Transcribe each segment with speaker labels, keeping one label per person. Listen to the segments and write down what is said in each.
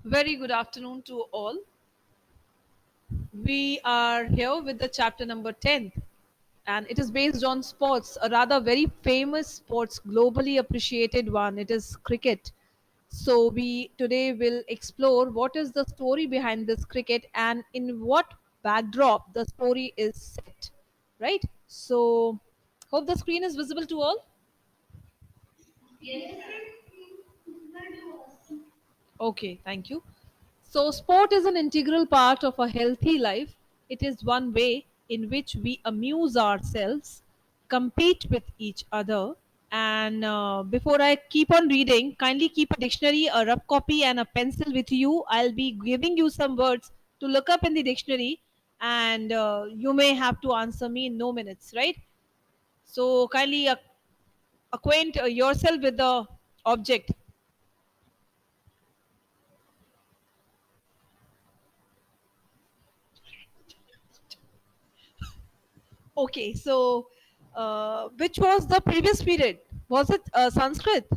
Speaker 1: Very good afternoon to all. We are here with the chapter number 10, and it is based on sports, a rather very famous sports, globally appreciated one. It is cricket. So, we today will explore what is the story behind this cricket and in what backdrop the story is set. Right? So, hope the screen is visible to all. Okay, thank you. So, sport is an integral part of a healthy life. It is one way in which we amuse ourselves, compete with each other. And before I keep on reading, kindly keep a dictionary, a rough copy, and a pencil with you. I'll be giving you some words to look up in the dictionary, and you may have to answer me in no minutes, right? So, kindly acquaint yourself with the object. Okay, so which was the previous period? Was it Sanskrit?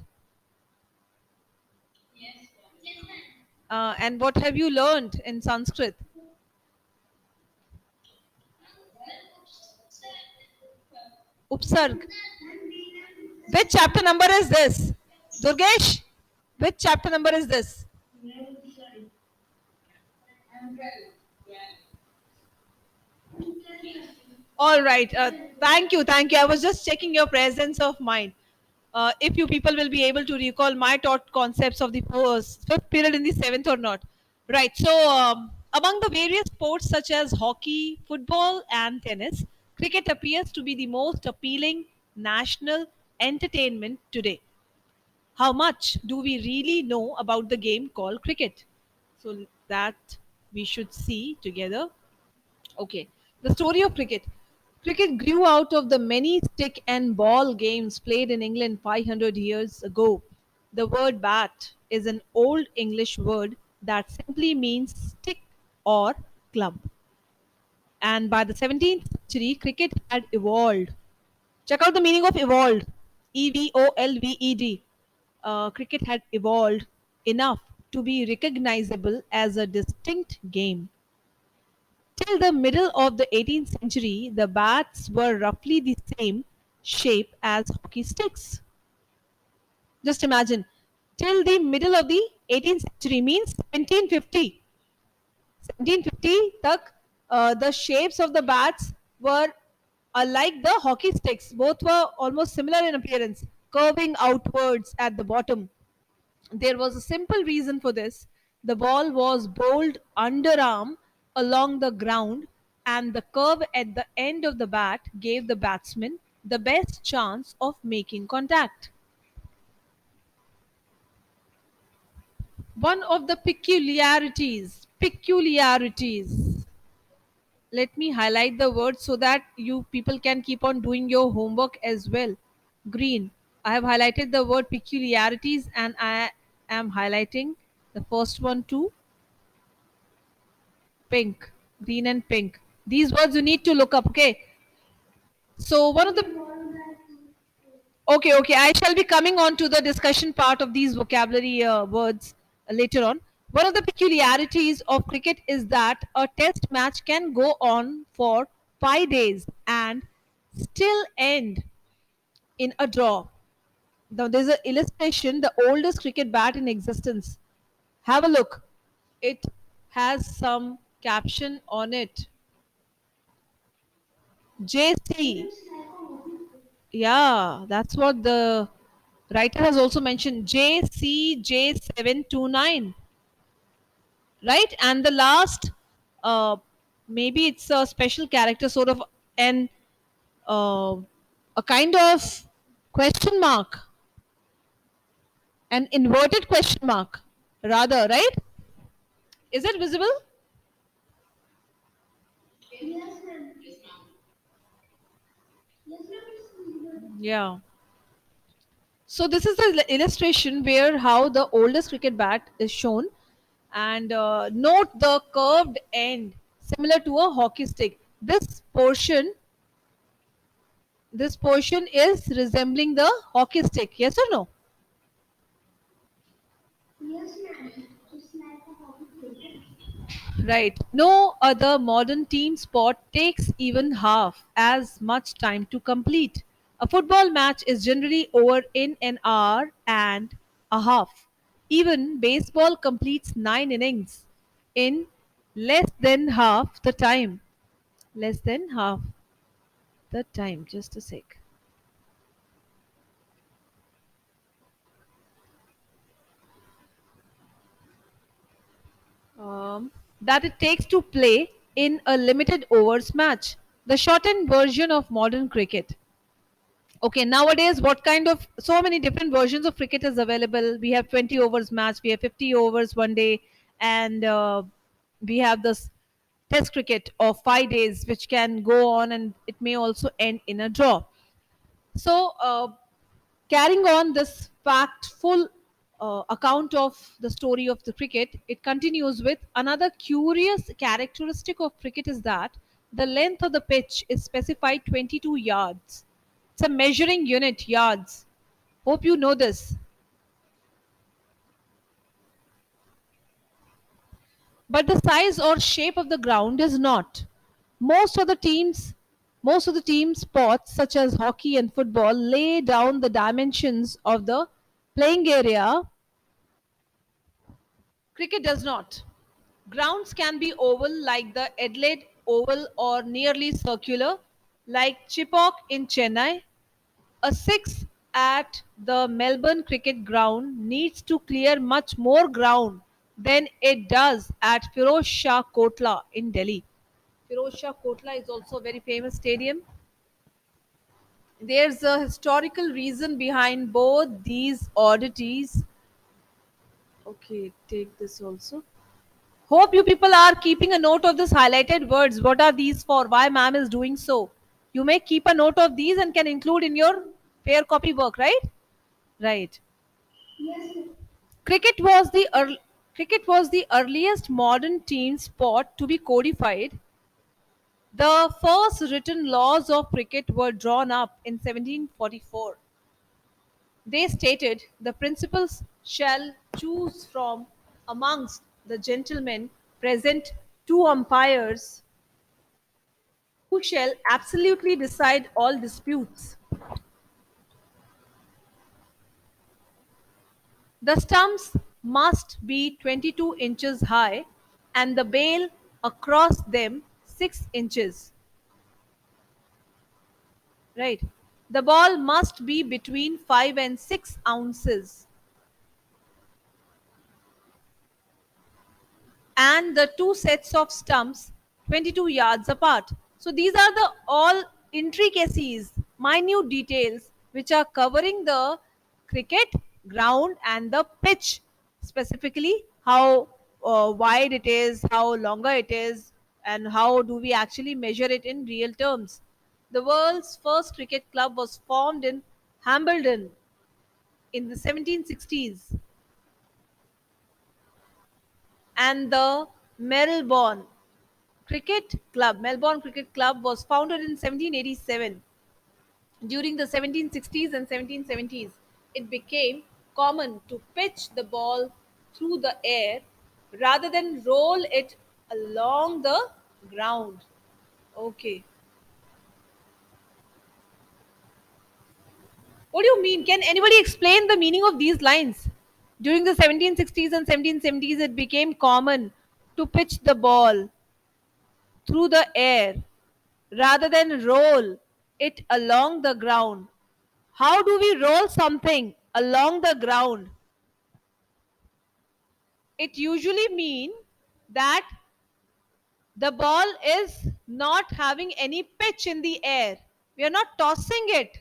Speaker 1: And what have you learned in Sanskrit? Upsarg. Which chapter number is this? Durgesh, which chapter number is this? All right. Thank you. Thank you. I was just checking your presence of mind. If you people will be able to recall my taught concepts of the fifth period in the seventh or not. Right. So, among the various sports such as hockey, football, and tennis, cricket appears to be the most appealing national entertainment today. How much do we really know about the game called cricket? So, that we should see together. Okay. The story of cricket. Cricket grew out of the many stick and ball games played in England 500 years ago. The word bat is an old English word that simply means stick or club. And by the 17th century, cricket had evolved. Check out the meaning of evolved. Evolved. Cricket had evolved enough to be recognizable as a distinct game. Till the middle of the 18th century, the bats were roughly the same shape as hockey sticks. Just imagine, till the middle of the 18th century means 1750. 1750 tak, the shapes of the bats were like the hockey sticks. Both were almost similar in appearance, curving outwards at the bottom. There was a simple reason for this. The ball was bowled underarm along the ground, and the curve at the end of the bat gave the batsman the best chance of making contact. One of the peculiarities. Let me highlight the word so that you people can keep on doing your homework as well. Green. I have highlighted the word peculiarities and I am highlighting the first one too. Pink, green and pink. These words you need to look up. Okay. So one of the okay. I shall be coming on to the discussion part of these vocabulary words later on. One of the peculiarities of cricket is that a test match can go on for 5 days and still end in a draw. Now there's an illustration, the oldest cricket bat in existence. Have a look. It has some caption on it. JC. Yeah, that's what the writer has also mentioned. JCJ729, right? And the last, uh, maybe it's a special character, sort of an uh, a kind of question mark, an inverted question mark, rather, right? Is it visible? Yeah. So this is the illustration where how the oldest cricket bat is shown, and note the curved end similar to a hockey stick. This portion is resembling the hockey stick. Yes or no? Right. No other modern team sport takes even half as much time to complete. A football match is generally over in an hour and a half. Even baseball completes 9 innings in less than half the time. Less than half the time. Just a sec. um, that it takes to play in a limited overs match, the shortened version of modern cricket. Okay, nowadays, what kind of so many different versions of cricket is available? We have 20 overs match, we have 50 overs one day, and we have this test cricket of 5 days, which can go on and it may also end in a draw. So, carrying on this factful account of the story of the cricket, it continues with another curious characteristic of cricket is that the length of the pitch is specified 22 yards. It's a measuring unit, yards. Hope you know this. But the size or shape of the ground is not. Most of the teams most of the team sports such as hockey and football lay down the dimensions of the playing area. Cricket does not. Grounds can be oval like the Adelaide Oval or nearly circular like Chipok in Chennai. A six at the Melbourne Cricket Ground needs to clear much more ground than it does at Firoz Shah Kotla in Delhi. Firoz Shah Kotla is also a very famous stadium. There's a historical reason behind both these oddities. Okay, take this also. Hope you people are keeping a note of this highlighted words. What are these for? Why ma'am is doing so? You may keep a note of these and can include in your fair copy work, right? Right. Cricket was the cricket was the earliest modern team sport to be codified. The first written laws of cricket were drawn up in 1744. They stated the principals shall choose from amongst the gentlemen present two umpires who shall absolutely decide all disputes. The stumps must be 22 inches high and the bail across them 6 inches. Right. The ball must be between 5 and 6 ounces. And the two sets of stumps 22 yards apart. So these are the all intricacies, minute details which are covering the cricket ground and the pitch, specifically how wide it is, how longer it is, and how do we actually measure it in real terms. The world's first cricket club was formed in Hambledon in the 1760s, and the Melbourne Cricket Club was founded in 1787. During the 1760s and 1770s, it became common to pitch the ball through the air rather than roll it along the ground. Okay. What do you mean? Can anybody explain the meaning of these lines? During the 1760s and 1770s, it became common to pitch the ball through the air rather than roll it along the ground. How do we roll something along the ground? It usually means that the ball is not having any pitch in the air. We are not tossing it.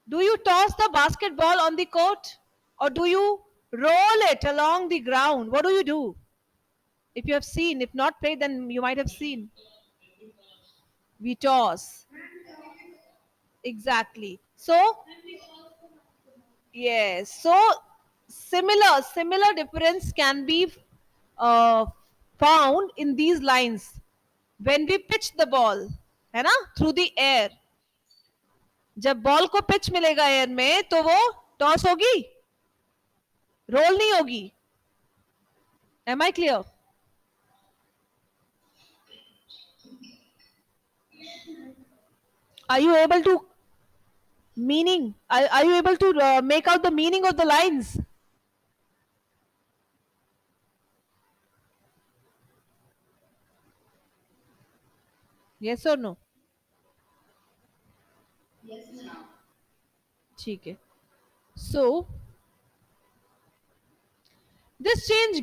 Speaker 1: Do you toss the basketball on the court or do you roll it along the ground? What do you do? If you have seen, if not played, then you might have seen. We toss. Exactly. So, yes. So, similar difference can be uh, found in these lines. When we pitch the ball, है ना, through the air, जब ball को pitch मिलेगा air में तो वो toss होगी. Role नहीं होगी. Am I clear? Are you able to meaning? Are you able to make out the meaning of the lines? Yes or no? ठीक है. So this change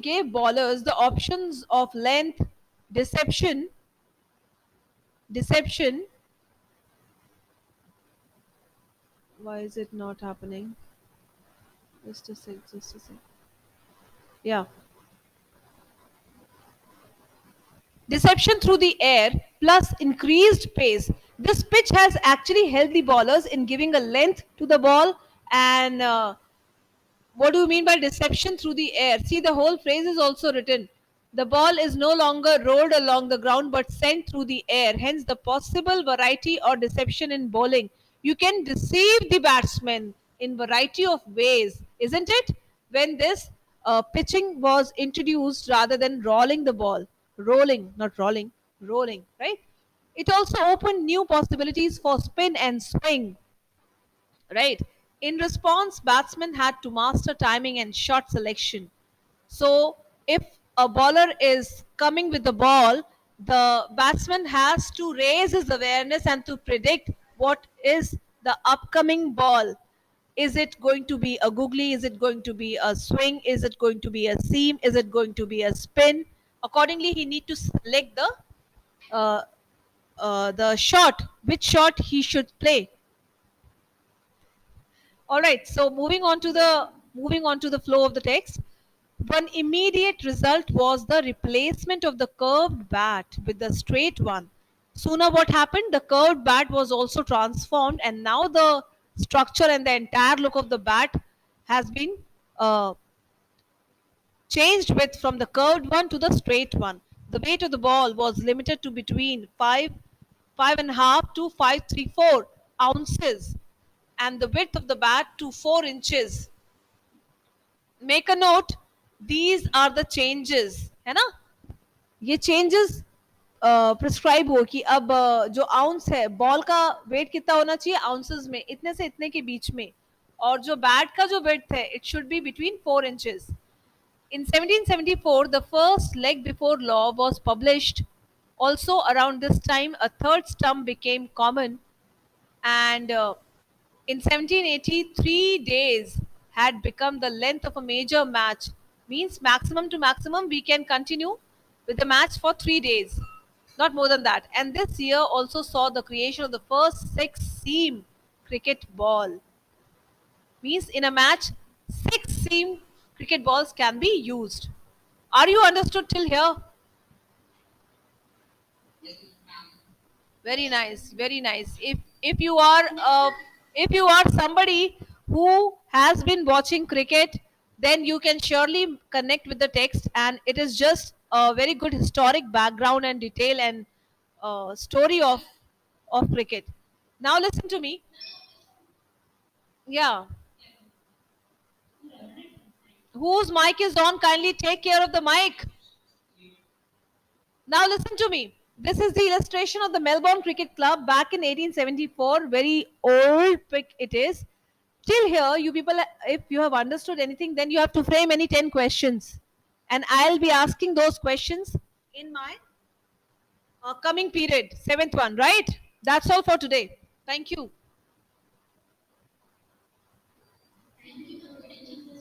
Speaker 1: gave bowlers the options of length, deception, deception. Why is it not happening? Just a sec. Just a sec. Yeah. Deception through the air plus increased pace. This pitch has actually helped the bowlers in giving a length to the ball. And what do you mean by deception through the air? See, the whole phrase is also written. The ball is no longer rolled along the ground but sent through the air. Hence, the possible variety or deception in bowling. You can deceive the batsman in variety of ways, isn't it? When this pitching was introduced rather than rolling the ball, rolling, not rolling, rolling, right? It also opened new possibilities for spin and swing, right? In response, batsmen had to master timing and shot selection. So, if a bowler is coming with the ball, the batsman has to raise his awareness and to predict what is the upcoming ball. Is it going to be a googly? Is it going to be a swing? Is it going to be a seam? Is it going to be a spin? Accordingly, he need to select uh, the shot, which shot he should play. All right. So moving on to the flow of the text. One immediate result was the replacement of the curved bat with the straight one. Sooner, what happened? The curved bat was also transformed, and now the structure and the entire look of the bat has been uh, changed with from the curved one to the straight one. The weight of the ball was limited to between 5.5 to 5.34 ounces, and the width of the bat to 4 inches. Make a note, these are the changes, है ना? ये changes prescribe हो कि अब जो ounce है ball का wait कितना होना चाहिए आउंसेस में इतने से इतने के बीच में और जो बैट का जो वेट है it should be between 4 inches. In 1774, the first leg before law was published. Also, around this time, a third stump became common, and in 1780, 3 days had become the length of a major match. Means maximum to maximum, we can continue with the match for 3 days, not more than that. And this year also saw the creation of the first six-seam cricket ball. Means in a match, six-seam cricket balls can be used. Are you understood till here? Very nice, very nice. If you are somebody who has been watching cricket, then you can surely connect with the text, and it is just a very good historic background and detail and story of cricket. Now listen to me. Yeah, whose mic is on? Kindly take care of the mic. Now listen to me. This is the illustration of the Melbourne Cricket Club back in 1874. Very old pic it is. Till here, you people, if you have understood anything, then you have to frame any 10 questions. And I'll be asking those questions in my coming period, seventh one, right? That's all for today. Thank you.